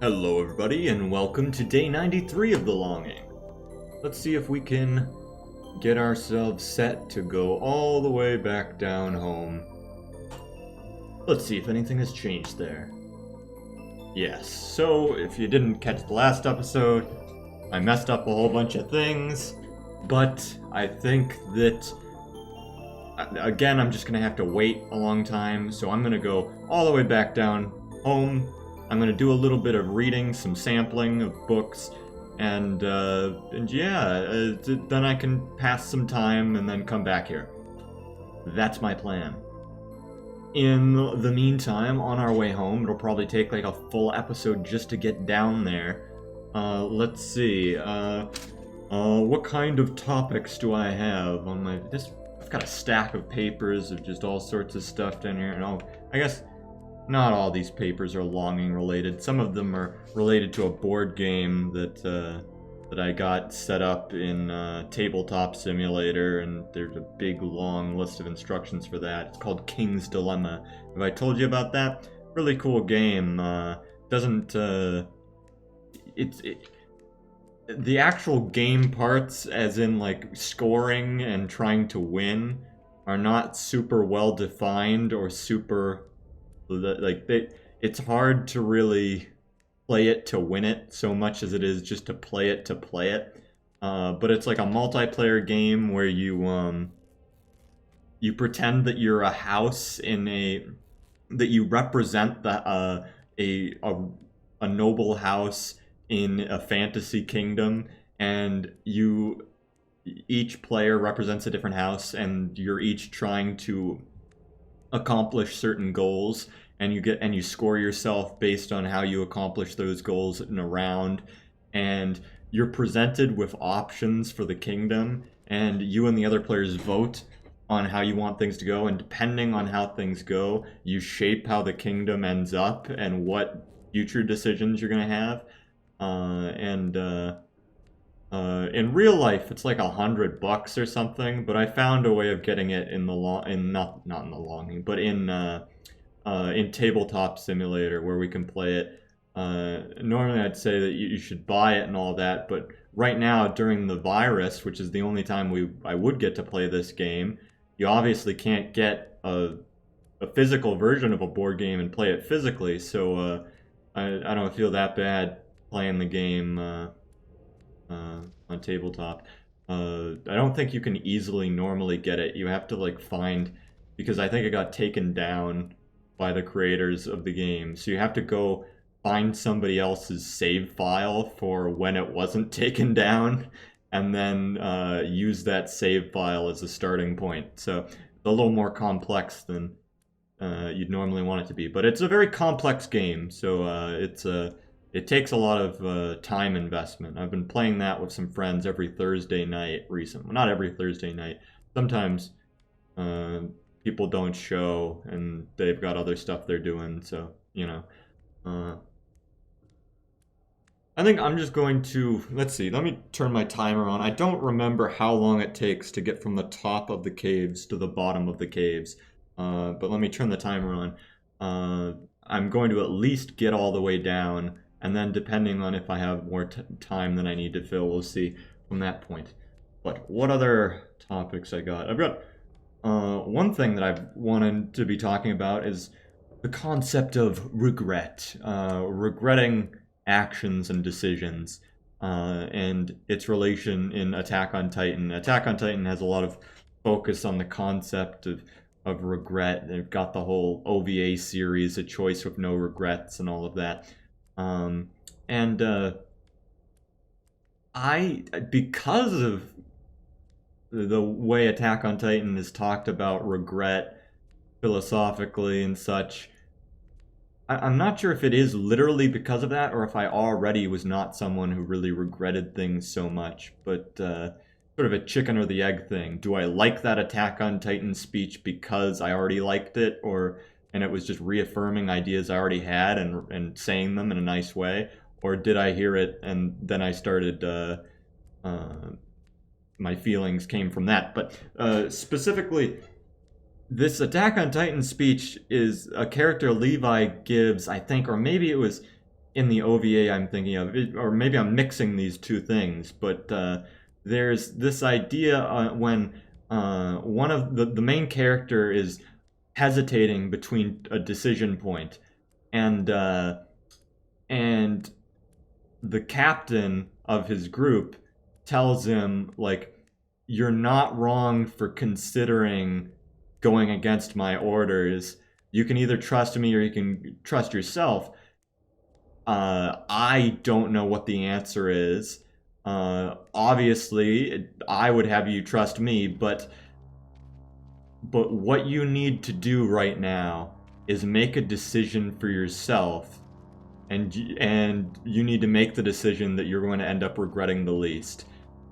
Hello, everybody, and welcome to day 93 of The Longing. Let's see if we can get ourselves set to go all the way back down home. Let's see if anything has changed there. Yes, so if you didn't catch the last episode, I messed up a whole bunch of things, but I think that, again, I'm just gonna have to wait a long time, so I'm gonna go all the way back down home. I'm going to do a little bit of reading, some sampling of books, and yeah, then I can pass some time and then come back here. That's my plan. In the meantime, on our way home, it'll probably take like a full episode just to get down there. Let's see. What kind of topics do I have on my... I've got a stack of papers of just all sorts of stuff down here, and I guess... Not all these papers are longing related. Some of them are related to a board game that I got set up in Tabletop Simulator, and there's a big long list of instructions for that. It's called King's Dilemma. Have I told you about that? Really cool game. Doesn't the actual game parts, as in like scoring and trying to win, are not super well defined or super. It's hard to really play it to win it so much as it is just to play it to play it. But it's like a multiplayer game where you pretend that you're a house that you represent a noble house in a fantasy kingdom, and each player represents a different house, and you're each trying to accomplish certain goals, and you score yourself based on how you accomplish those goals in a round, and you're presented with options for the kingdom, and you and the other players vote on how you want things to go, and depending on how things go, you shape how the kingdom ends up and what future decisions you're going to have. In real life, it's like $100 or something, but I found a way of getting it in not in the longing, but in Tabletop Simulator where we can play it. Normally, I'd say that you should buy it and all that, but right now during the virus, which is the only time I would get to play this game, you obviously can't get a physical version of a board game and play it physically. So I don't feel that bad playing the game. On tabletop. I don't think you can easily normally get it. You have to like find, because I think it got taken down by the creators of the game. So you have to go find somebody else's save file for when it wasn't taken down, and then use that save file as a starting point. So it's a little more complex than you'd normally want it to be. But it's a very complex game, so it takes a lot of time investment. I've been playing that with some friends every Thursday night recently. Well, not every Thursday night. Sometimes people don't show and they've got other stuff they're doing. So, I think I'm just going to, let's see, let me turn my timer on. I don't remember how long it takes to get from the top of the caves to the bottom of the caves. But let me turn the timer on. I'm going to at least get all the way down. And then depending on if I have more time than I need to fill, we'll see from that point. But what other topics I got? I've got one thing that I've wanted to be talking about is the concept of regret. Regretting actions and decisions. And its relation in Attack on Titan. Attack on Titan has a lot of focus on the concept of regret. They've got the whole OVA series, A Choice with No Regrets, and all of that. Because of the way Attack on Titan has talked about regret philosophically and such, I'm not sure if it is literally because of that or if I already was not someone who really regretted things so much, but sort of a chicken or the egg thing. Do I like that Attack on Titan speech because I already liked it, and it was just reaffirming ideas I already had and saying them in a nice way? Or did I hear it and then I started, my feelings came from that? But specifically, this Attack on Titan speech is a character Levi gives, I think, or maybe it was in the OVA I'm thinking of, or maybe I'm mixing these two things, but there's this idea when one of the main character is hesitating between a decision point, and and the captain of his group tells him, like, you're not wrong for considering going against my orders. You can either trust me or you can trust yourself. I don't know what the answer is. Obviously, I would have you trust me, but what you need to do right now is make a decision for yourself, and you need to make the decision that you're going to end up regretting the least.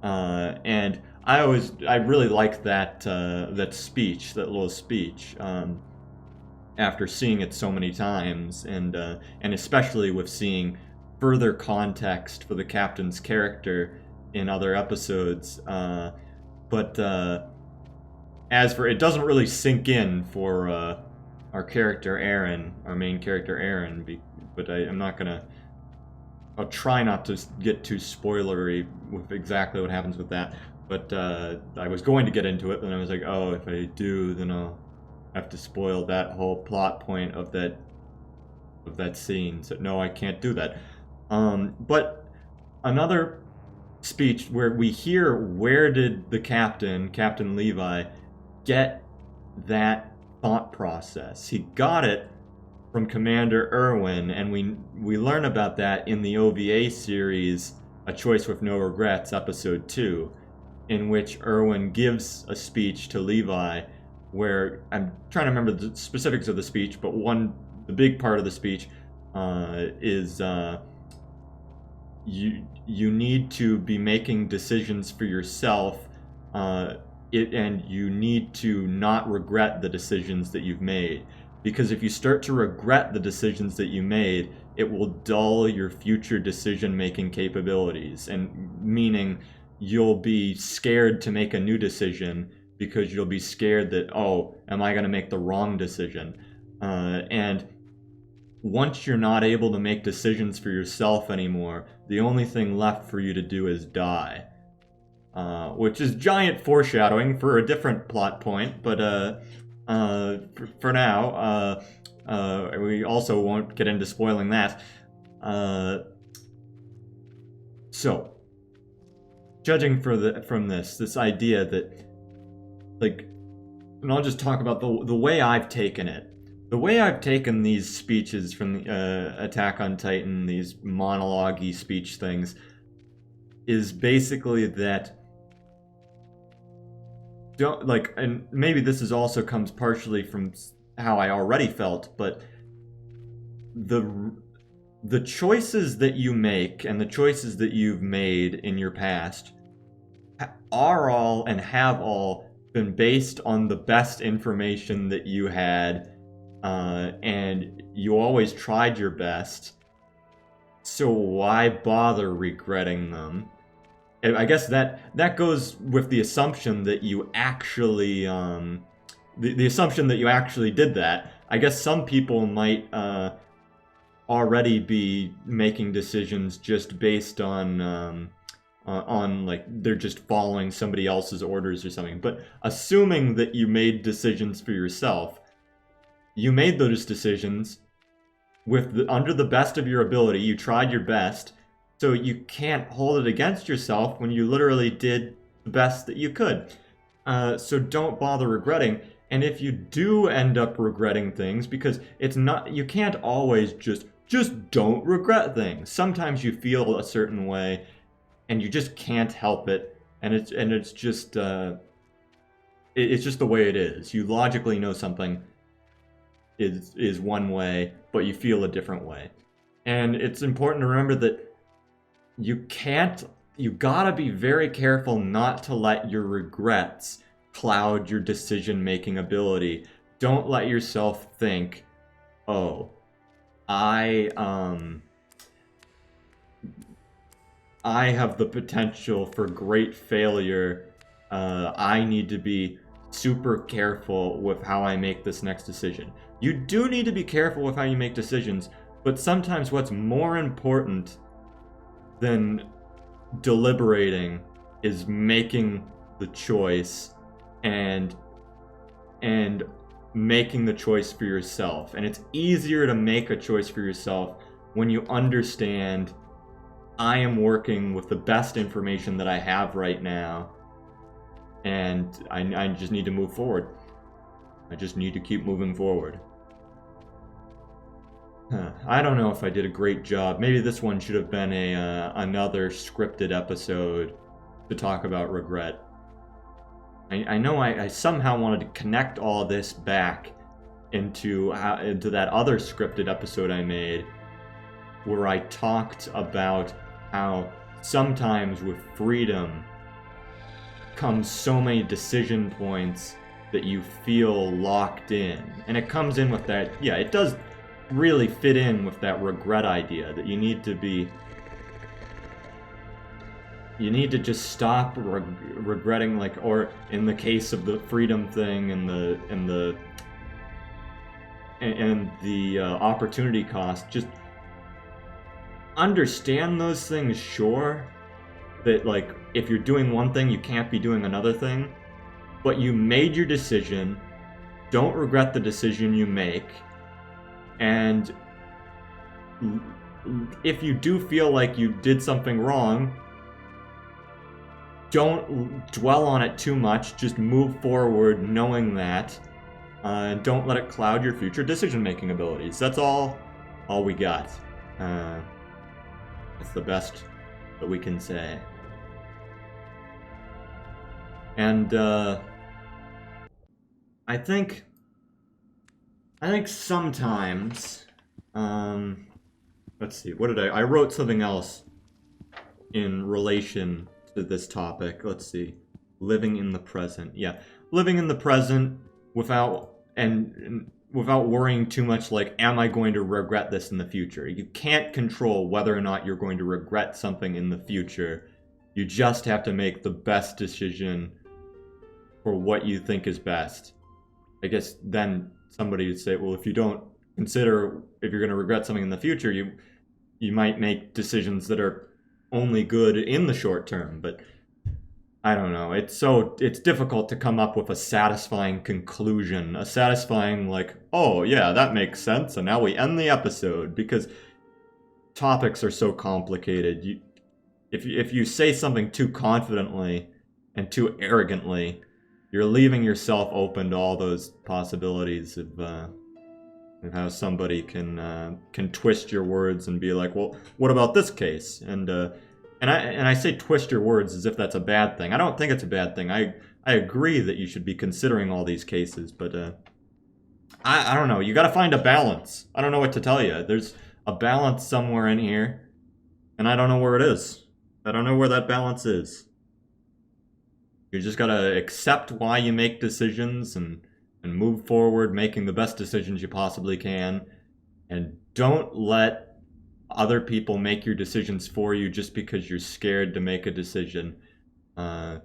And I really like that speech, that little speech. After seeing it so many times, and especially with seeing further context for the captain's character in other episodes. But as for, it doesn't really sink in for our character Aaron, our main character Aaron. But I'm not gonna. I'll try not to get too spoilery with exactly what happens with that. But I was going to get into it, but then I was like, oh, if I do, then I'll have to spoil that whole plot point of that scene. So no, I can't do that. But another speech where we hear, where did the Captain Levi, get that thought process? He got it from Commander Erwin, and we learn about that in the OVA series, A Choice with No Regrets, episode 2, in which Erwin gives a speech to Levi, where, I'm trying to remember the specifics of the speech, but the big part of the speech is you need to be making decisions for yourself, and you need to not regret the decisions that you've made. Because if you start to regret the decisions that you made, it will dull your future decision-making capabilities, and meaning you'll be scared to make a new decision because you'll be scared that, oh, am I going to make the wrong decision? And once you're not able to make decisions for yourself anymore, the only thing left for you to do is die. Which is giant foreshadowing for a different plot point, but for now, we also won't get into spoiling that. So, judging from this idea that, like, and I'll just talk about the way I've taken it. The way I've taken these speeches from the Attack on Titan, these monologue-y speech things, is basically that, and maybe this also comes partially from how I already felt, but the choices that you make and the choices that you've made in your past are all and have all been based on the best information that you had, and you always tried your best, so why bother regretting them? I guess that goes with the assumption that you actually the assumption that you actually did that. I guess some people might already be making decisions just based on like they're just following somebody else's orders or something. But assuming that you made decisions for yourself, you made those decisions under the best of your ability. You tried your best. So you can't hold it against yourself when you literally did the best that you could. So don't bother regretting. And if you do end up regretting things, because you can't always just don't regret things. Sometimes you feel a certain way, and you just can't help it. And it's just it's just the way it is. You logically know something is one way, but you feel a different way. And it's important to remember that you gotta be very careful not to let your regrets cloud your decision-making ability. Don't let yourself think, oh, I have the potential for great failure. I need to be super careful with how I make this next decision. You do need to be careful with how you make decisions, But sometimes what's more important than deliberating is making the choice and making the choice for yourself. And it's easier to make a choice for yourself when you understand I am working with the best information that I have right now, and I just need to move forward. I just need to keep moving forward. I don't know if I did a great job. Maybe this one should have been another scripted episode to talk about regret. I know I somehow wanted to connect all this back into that other scripted episode I made, where I talked about how sometimes with freedom comes so many decision points that you feel locked in. And it comes in with that, yeah, it does really fit in with that regret idea that you need to just stop regretting, like, or in the case of the freedom thing and the opportunity cost, just understand those things, sure, that like if you're doing one thing you can't be doing another thing, but you made your decision, don't regret the decision you make. And if you do feel like you did something wrong, don't dwell on it too much. Just move forward knowing that. Don't let it cloud your future decision-making abilities. That's all we got. It's the best that we can say. And I think sometimes, let's see, what did I wrote something else in relation to this topic. Let's see, living in the present. Yeah, living in the present without worrying too much, like, am I going to regret this in the future? You can't control whether or not you're going to regret something in the future. You just have to make the best decision for what you think is best. I guess then somebody would say, well, if you don't consider if you're going to regret something in the future, you might make decisions that are only good in the short term. But I don't know. It's difficult to come up with a satisfying conclusion, a satisfying, like, oh yeah, that makes sense, and now we end the episode, because topics are so complicated. If you say something too confidently and too arrogantly, you're leaving yourself open to all those possibilities of how somebody can twist your words and be like, well, what about this case? And I say twist your words as if that's a bad thing. I don't think it's a bad thing. I agree that you should be considering all these cases, but I don't know. You got to find a balance. I don't know what to tell you. There's a balance somewhere in here, and I don't know where it is. I don't know where that balance is. You just got to accept why you make decisions and move forward making the best decisions you possibly can, and don't let other people make your decisions for you just because you're scared to make a decision. I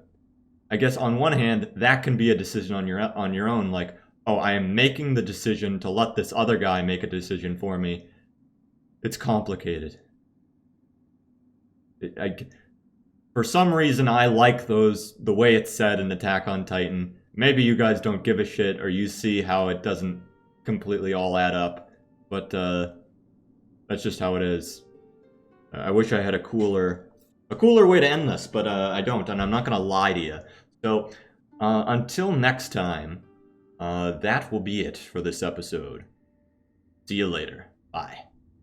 guess on one hand, that can be a decision on your own, like, oh, I am making the decision to let this other guy make a decision for me. It's complicated. For some reason, I like the way it's said in Attack on Titan. Maybe you guys don't give a shit, or you see how it doesn't completely all add up, but that's just how it is. I wish I had a cooler way to end this, but I don't, and I'm not gonna lie to you. So until next time, that will be it for this episode. See you later. Bye.